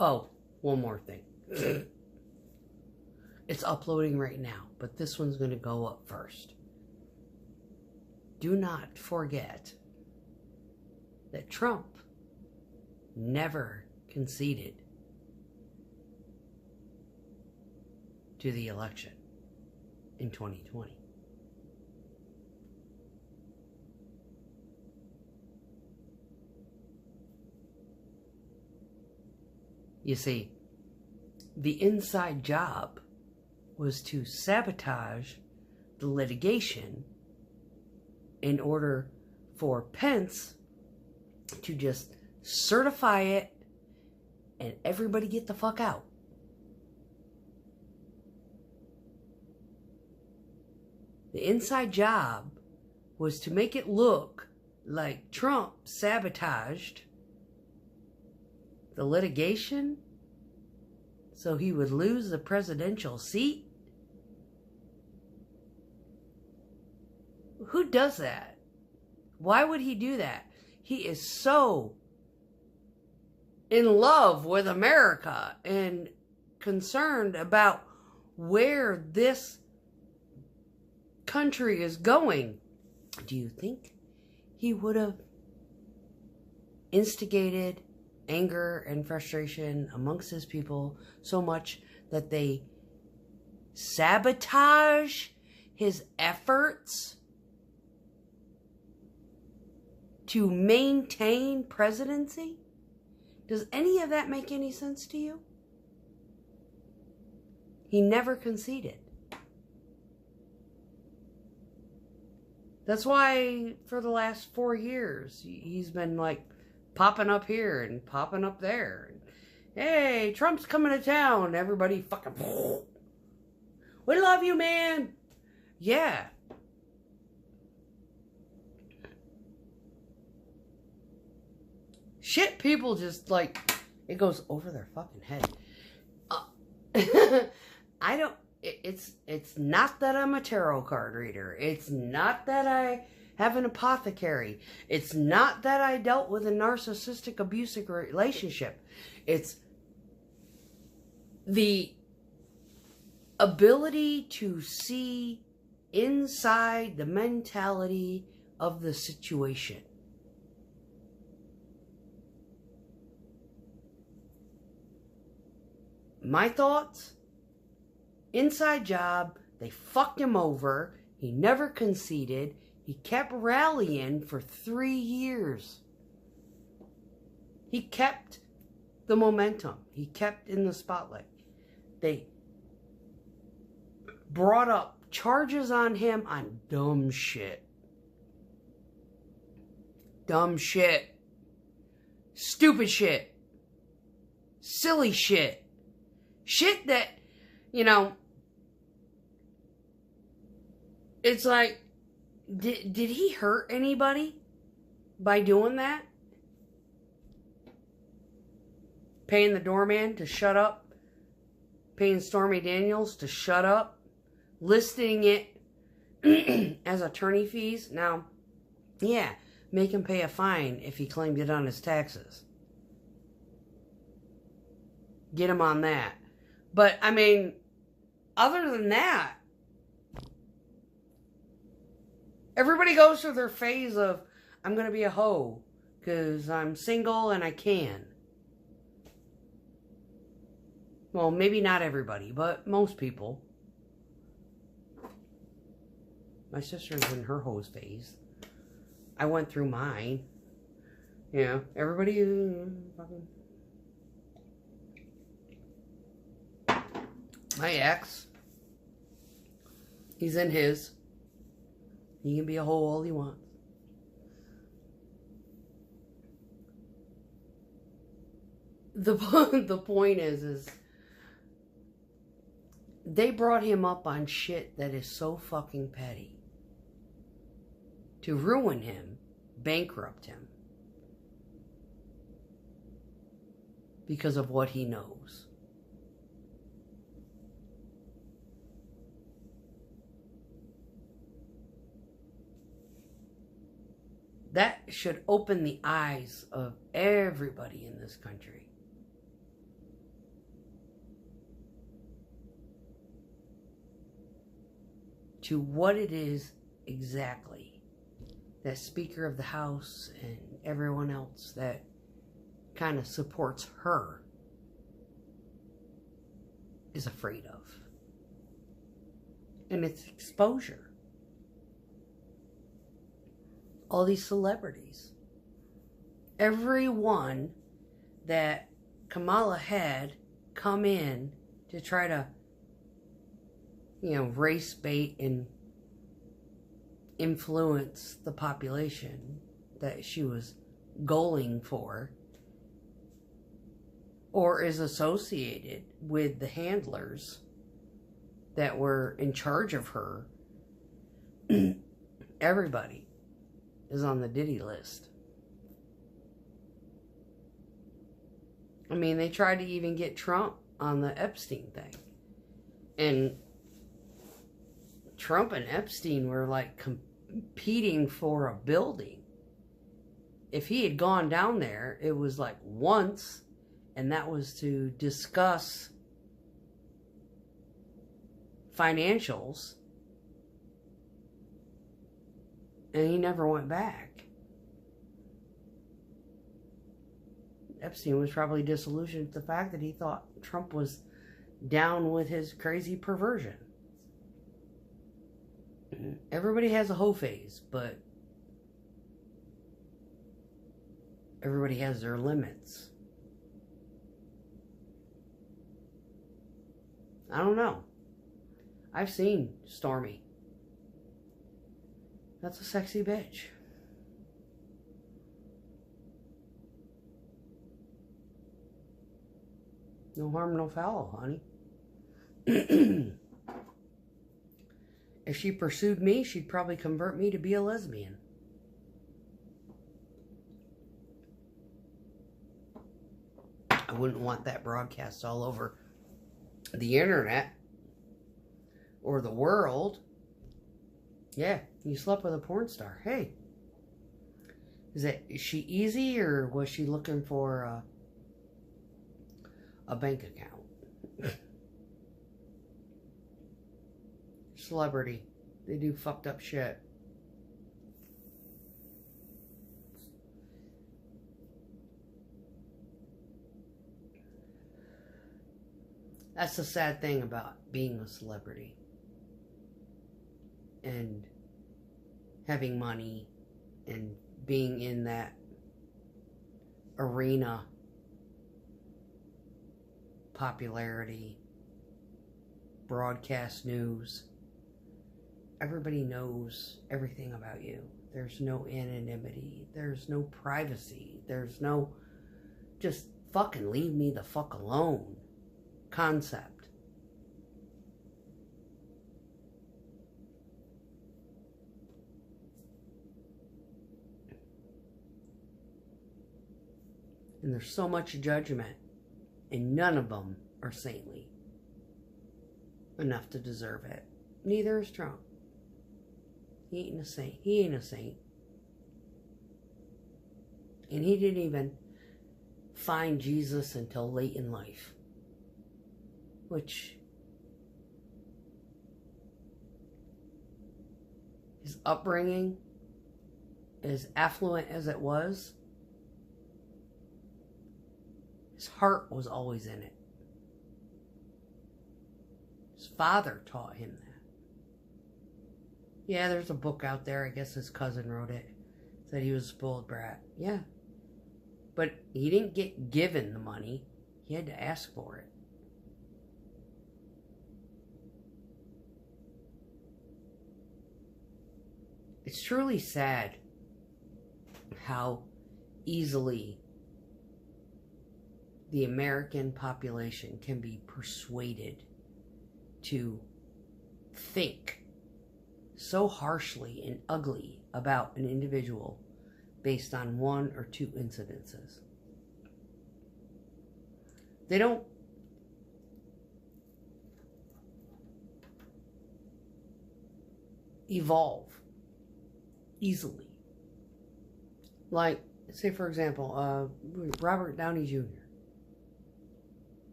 Oh, one more thing. It's uploading right now, but this one's going to go up first. Do not forget that Trump never conceded to the election in 2020. You see, the inside job was to sabotage the litigation in order for Pence to just certify it and everybody get the fuck out. The inside job was to make it look like Trump sabotaged the litigation so he would lose the presidential seat. Who does that? Why would he do that? He is so in love with America and concerned about where this country is going. Do you think he would have instigated anger and frustration amongst his people so much that they sabotage his efforts to maintain presidency? Does any of that make any sense to you? He never conceded. That's why for the last 4 years, he's been like popping up here and popping up there. Hey, Trump's coming to town. Everybody fucking, we love you, man. Yeah. Shit, people just like, it goes over their fucking head. I don't, it's not that I'm a tarot card reader. It's not that I have an apothecary. It's not that I dealt with a narcissistic, abusive relationship. It's the ability to see inside the mentality of the situation. My thoughts? Inside job. They fucked him over. He never conceded. He kept rallying for 3 years. He kept the momentum. He kept in the spotlight. They brought up charges on him on dumb shit. Dumb shit. Stupid shit. Silly shit. Shit that, you know, it's like, did he hurt anybody by doing that? Paying the doorman to shut up? Paying Stormy Daniels to shut up? Listing it as attorney fees? Now, yeah, make him pay a fine if he claimed it on his taxes. Get him on that. But, I mean, other than that, everybody goes through their phase of, I'm going to be a hoe because I'm single and I can. Well, maybe not everybody, but most people. My sister's in her hoes phase. I went through mine. You know, everybody fucking... My ex, he's in his. He can be a hoe all he wants. The point is they brought him up on shit that is so fucking petty to ruin him, bankrupt him, because of what he knows. That should open the eyes of everybody in this country. to what it is exactly that Speaker of the House and everyone else that kind of supports her is afraid of. And it's exposure. All these celebrities. Everyone that Kamala had come in to try to, race bait and influence the population that she was goaling for, or is associated with the handlers that were in charge of her. Everybody is on the Diddy list. I mean, they tried to even get Trump on the Epstein thing. And Trump and Epstein were like competing for a building. If he had gone down there, it was like once, and that was to discuss financials, and he never went back. Epstein was probably disillusioned with the fact that he thought Trump was down with his crazy perversion. Everybody has a hoe phase, but everybody has their limits. I don't know. I've seen Stormy. That's a sexy bitch. No harm, no foul, honey. If she pursued me, she'd probably convert me to be a lesbian. I wouldn't want that broadcast all over the internet or the world. Yeah, you slept with a porn star. Hey, is she easy, or was she looking for a bank account? Celebrity, they do fucked up shit. That's the sad thing about being a celebrity and having money and being in that arena. Popularity, broadcast news. Everybody knows everything about you. There's no anonymity. There's no privacy. There's no just fucking leave me the fuck alone concept. And there's so much judgment, and none of them are saintly enough to deserve it. Neither is Trump. He ain't a saint. He ain't a saint. And he didn't even find Jesus until late in life. Which, his upbringing, as affluent as it was, his heart was always in it. His father taught him that. Yeah, there's a book out there. I guess his cousin wrote it. Said he was a spoiled brat. Yeah. But he didn't get given the money. He had to ask for it. It's truly sad how easily the American population can be persuaded to think so harshly and ugly about an individual based on one or two incidences. They don't evolve easily. Like, say for example, Robert Downey Jr.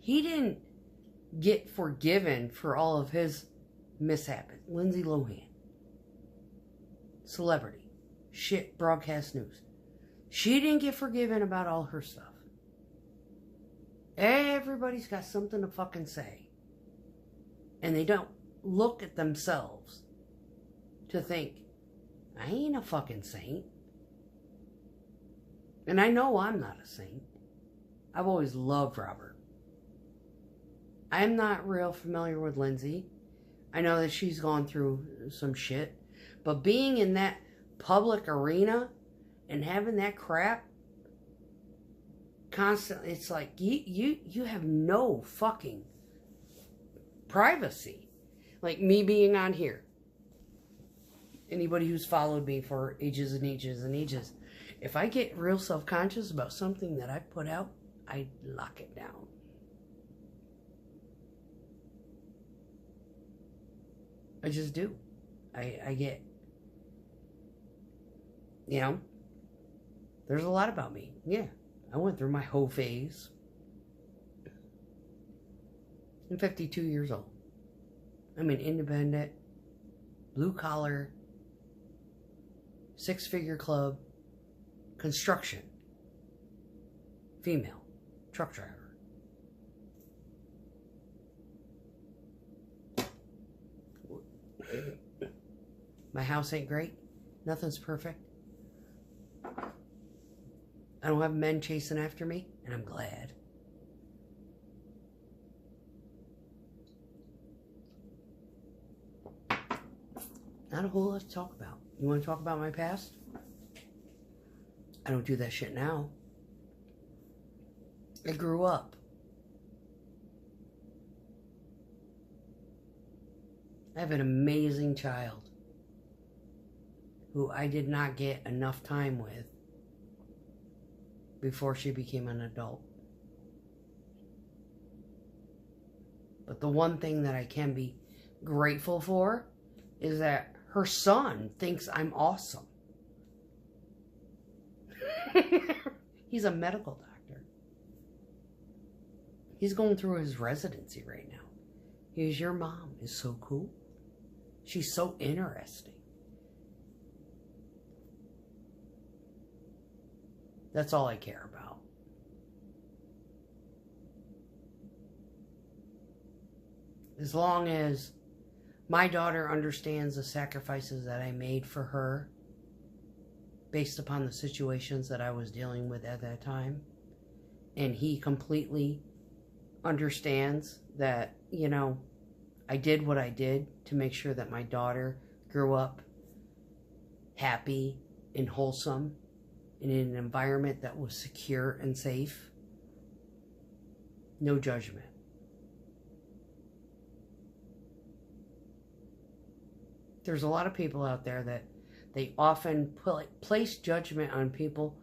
He didn't get forgiven for all of his mishap. Lindsay Lohan. Celebrity. Shit, broadcast news. She didn't get forgiven about all her stuff. Everybody's got something to fucking say. And they don't look at themselves to think, I ain't a fucking saint. And I know I'm not a saint. I've always loved Robert. I'm not real familiar with Lindsay. I know that she's gone through some shit. But being in that public arena and having that crap constantly, it's like you have no fucking privacy. Like me being on here. Anybody who's followed me for ages and ages and ages. If I get real self-conscious about something that I put out, I lock it down. I just do. I get, you know, there's a lot about me. Yeah, I went through my whole phase. I'm 52 years old. I'm an independent, blue-collar, six-figure club, construction, female, truck driver. My house ain't great. Nothing's perfect. I don't have men chasing after me, and I'm glad. Not a whole lot to talk about. You want to talk about my past? I don't do that shit now. I grew up. I have an amazing child who I did not get enough time with before she became an adult. But the one thing that I can be grateful for is that her son thinks I'm awesome. He's a medical doctor. He's going through his residency right now. Your mom is so cool. She's so interesting. That's all I care about. As long as my daughter understands the sacrifices that I made for her based upon the situations that I was dealing with at that time, and he completely understands that, you know, I did what I did to make sure that my daughter grew up happy and wholesome and in an environment that was secure and safe. No judgment. There's a lot of people out there that they often place judgment on people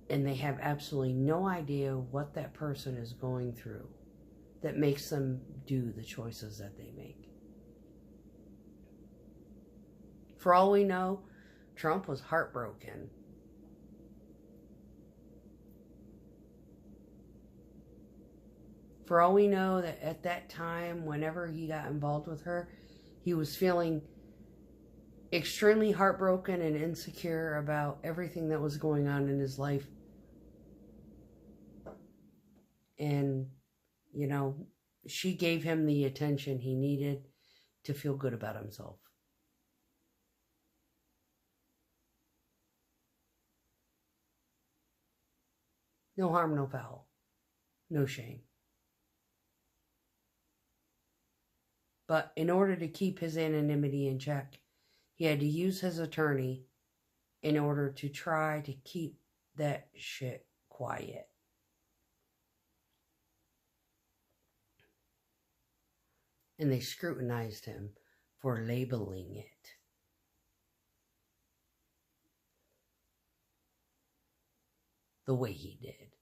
and they have absolutely no idea what that person is going through that makes them do the choices that they make. For all we know, Trump was heartbroken. For all we know, that at that time, whenever he got involved with her, he was feeling extremely heartbroken and insecure about everything that was going on in his life. And, you know, she gave him the attention he needed to feel good about himself. No harm, no foul. No shame. But in order to keep his anonymity in check, he had to use his attorney in order to try to keep that shit quiet. And they scrutinized him for labeling it. The way he did.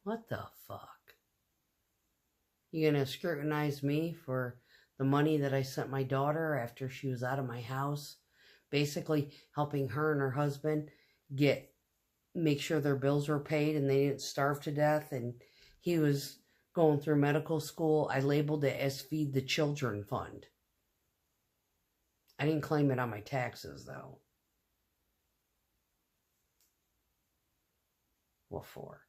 What the fuck? You gonna scrutinize me for the money that I sent my daughter after she was out of my house? Basically helping her and her husband make sure their bills were paid and they didn't starve to death. And he was going through medical school. I labeled it as Feed the Children Fund. I didn't claim it on my taxes, though. What for?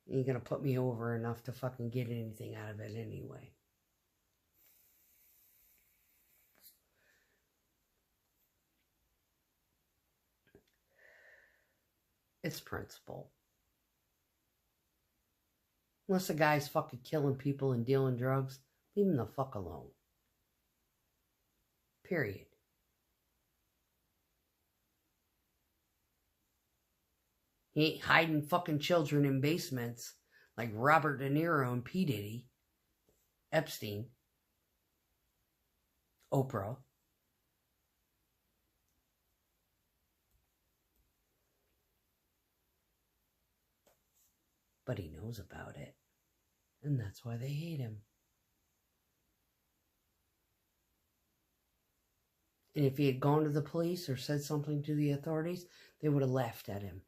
You ain't gonna put me over enough to fucking get anything out of it anyway. It's principle. Unless the guy's fucking killing people and dealing drugs, leave him the fuck alone. Period. He ain't hiding fucking children in basements like Robert De Niro and P. Diddy, Epstein, Oprah. But he knows about it. And that's why they hate him. And if he had gone to the police or said something to the authorities, they would have laughed at him.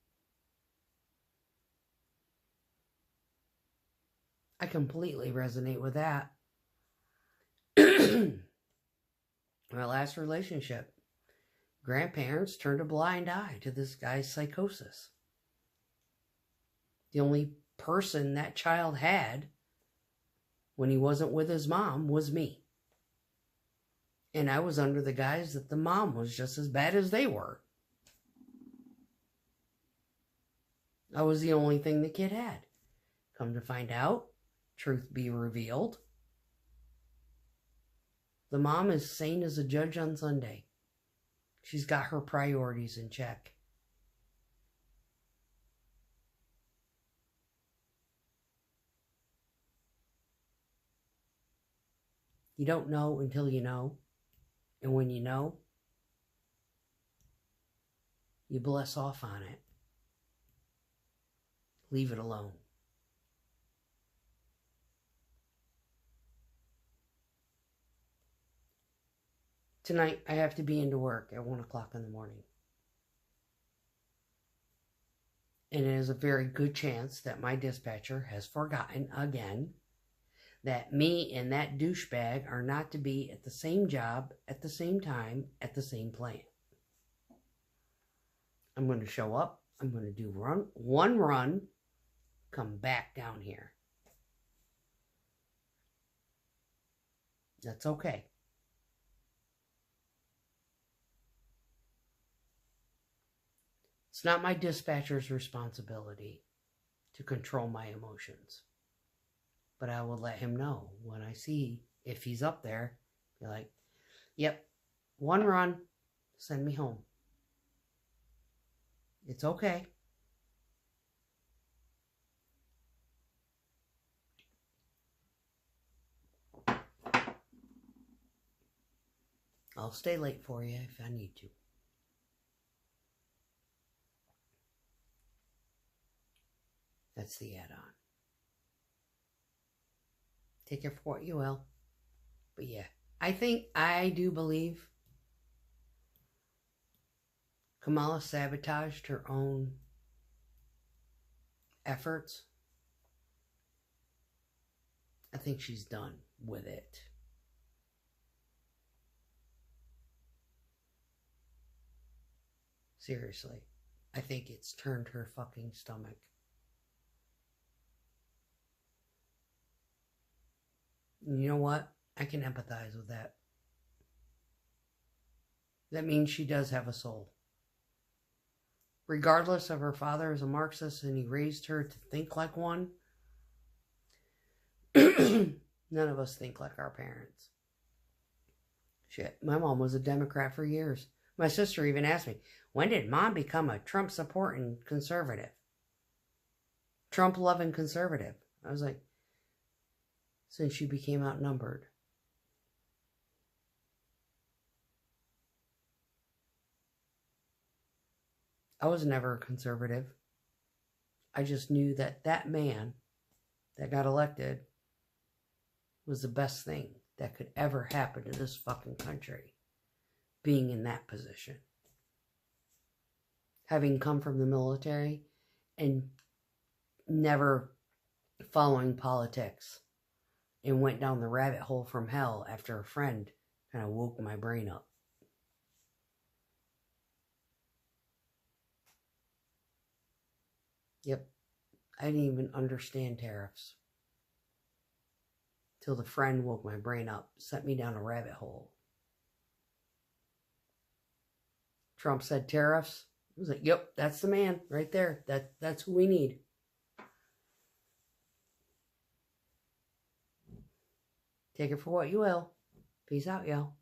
I completely resonate with that. My last relationship, grandparents turned a blind eye to this guy's psychosis. The only person that child had when he wasn't with his mom was me. And I was under the guise that the mom was just as bad as they were. I was the only thing the kid had. Come to find out, truth be revealed, the mom is sane as a judge on Sunday. She's got her priorities in check. You don't know until you know. And when you know, you bless off on it. Leave it alone. Tonight, I have to be into work at 1 o'clock in the morning. And it is a very good chance that my dispatcher has forgotten again that me and that douchebag are not to be at the same job, at the same time, at the same plant. I'm going to show up. I'm going to do one run, come back down here. That's okay. It's not my dispatcher's responsibility to control my emotions. But I will let him know when I see if he's up there. Be like, yep, one run, send me home. It's okay. I'll stay late for you if I need to. That's the add-on. Take it for what you will. But yeah, I do believe Kamala sabotaged her own efforts. I think she's done with it. Seriously. I think it's turned her fucking stomach. You know what? I can empathize with that. That means she does have a soul. Regardless of her father is a Marxist and he raised her to think like one, none of us think like our parents. Shit, my mom was a Democrat for years. My sister even asked me, when did mom become a Trump supporting conservative? Trump loving conservative. I was like, since she became outnumbered. I was never a conservative. I just knew that that man that got elected was the best thing that could ever happen to this fucking country, being in that position. Having come from the military and never following politics. and went down the rabbit hole from hell after a friend kind of woke my brain up. Yep, I didn't even understand tariffs till the friend woke my brain up, sent me down a rabbit hole. Trump said tariffs. I was like, yep, that's the man right there. That's who we need. Take it for what you will. Peace out, y'all.